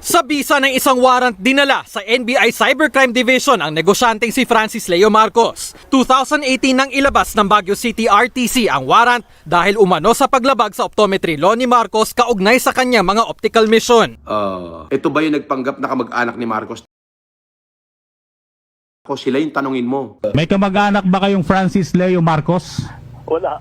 Sa bisa ng isang warrant dinala sa NBI Cybercrime Division ang negosyanteng si Francis Leo Marcos. 2018 nang ilabas ng Baguio City RTC ang warrant dahil umano sa paglabag sa optometry law ni Marcos kaugnay sa kanyang mga optical mission. Ito ba yung nagpanggap na kamag-anak ni Marcos? Ako sila yung tanungin mo. May kamag-anak ba kayong Francis Leo Marcos? Wala.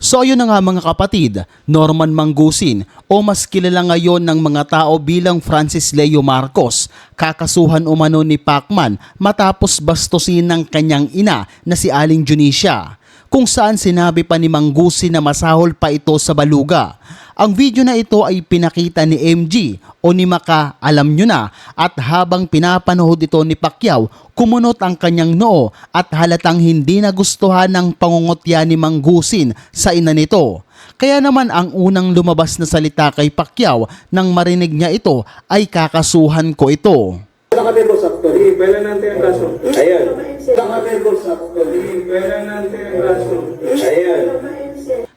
So ayun na nga mga kapatid, Norman Manggusin o mas kilala ngayon ng mga tao bilang Francis Leo Marcos, kakasuhan umano ni Pacman matapos bastusin ng kanyang ina na si Aling Junicia, kung saan sinabi pa ni Manggusin na masahol pa ito sa baluga. Ang video na ito ay pinakita ni MG o ni Maka, alam nyo na, at habang pinapanood ito ni Pacquiao, kumunot ang kanyang noo at halatang hindi nagustuhan ng pangungutya ni Manggusin sa ina nito. Kaya naman ang unang lumabas na salita kay Pacquiao nang marinig niya ito ay kakasuhan ko ito. Nakabibos ako. Pwede natin ang kaso. Ayan. Nakabibos ako. Pwede natin ang kaso. Ayan.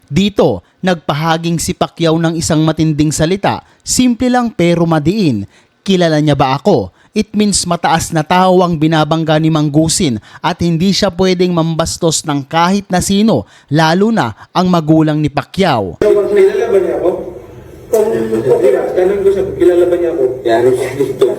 Dito, nagpahaging si Pacquiao ng isang matinding salita, simple lang pero madiin. Kilala niya ba ako? It means mataas na tao ang binabangga ni Manggusin at hindi siya pwedeng mambastos ng kahit na sino, lalo na ang magulang ni Pacquiao. Kilala ba niya ako? Tanong ko siya, kilala ba niya ako? Yan siya dito.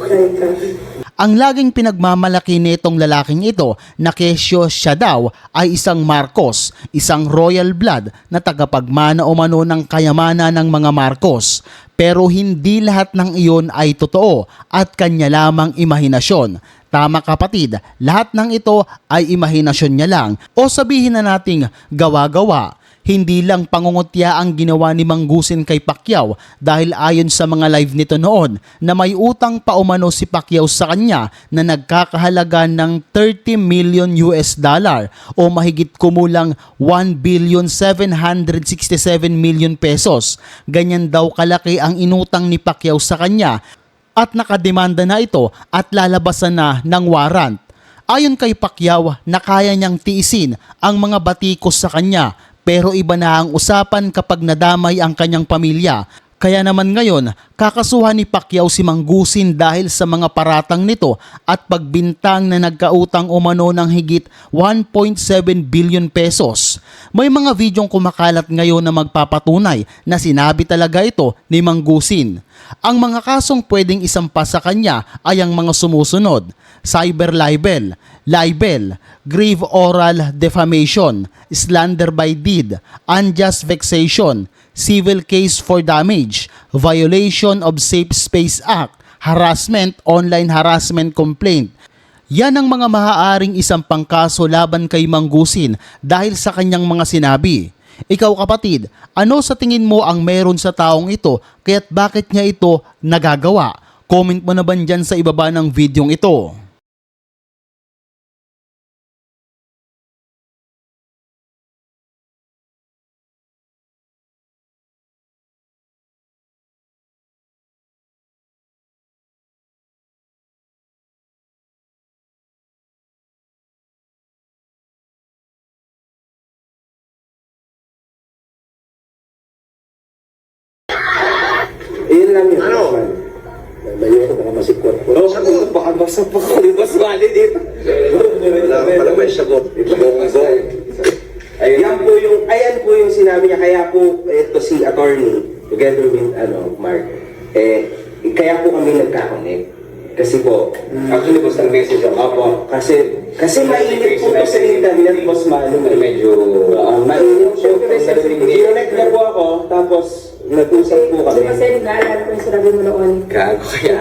Ang laging pinagmamalaki nitong lalaking ito na kesyo siya daw ay isang Marcos, isang royal blood na tagapagmana umano ng kayamanan ng mga Marcos. Pero hindi lahat ng iyon ay totoo at kanya lamang imahinasyon. Tama kapatid, lahat ng ito ay imahinasyon niya lang o sabihin na nating gawa-gawa. Hindi lang pangungutya ang ginawa ni Manggusin kay Pacquiao dahil ayon sa mga live nito noon na may utang pa umano si Pacquiao sa kanya na nagkakahalaga ng 30 million US dollar o mahigit kumulang 1,767 million pesos. Ganyan daw kalaki ang inutang ni Pacquiao sa kanya at nakademanda na ito at lalabasan na ng warrant. Ayon kay Pacquiao na kaya niyang tiisin ang mga batikos sa kanya. Pero iba na ang usapan kapag nadamay ang kanyang pamilya. Kaya naman ngayon, kakasuhan ni Pacquiao si Manggusin dahil sa mga paratang nito at pagbintang na nagkautang umano ng higit 1.7 billion pesos. May mga videong kumakalat ngayon na magpapatunay na sinabi talaga ito ni Manggusin. Ang mga kasong pwedeng isampa sa kanya ay ang mga sumusunod: cyber libel, grave oral defamation, slander by deed, unjust vexation, civil case for damage, violation of Safe Space Act, harassment, online harassment complaint. Yan ang mga maaaring isampang kaso laban kay Manggusin dahil sa kanyang mga sinabi. Ikaw kapatid, ano sa tingin mo ang meron sa taong ito kaya't bakit niya ito nagagawa? Comment mo na ba dyan sa ibaba ng videong ito? Iyon lang yun. Ano? Layo ko baka masikwat ko. Baka masapok ko. Di ba swali dito? Wala may sagot. Ayan po yung sinabi niya. Kaya po ito si attorney together with Mark. Kaya po kami nagkakonnect. Kasi po, actually po sa message ako. Kasi mainit po ito sa internet, boss Malo. Medyo mainit po. Kinonect na po ako, tapos nag-usap po kami. Kasi nag-aalala ko yung sinabi mo noon. Gago kaya.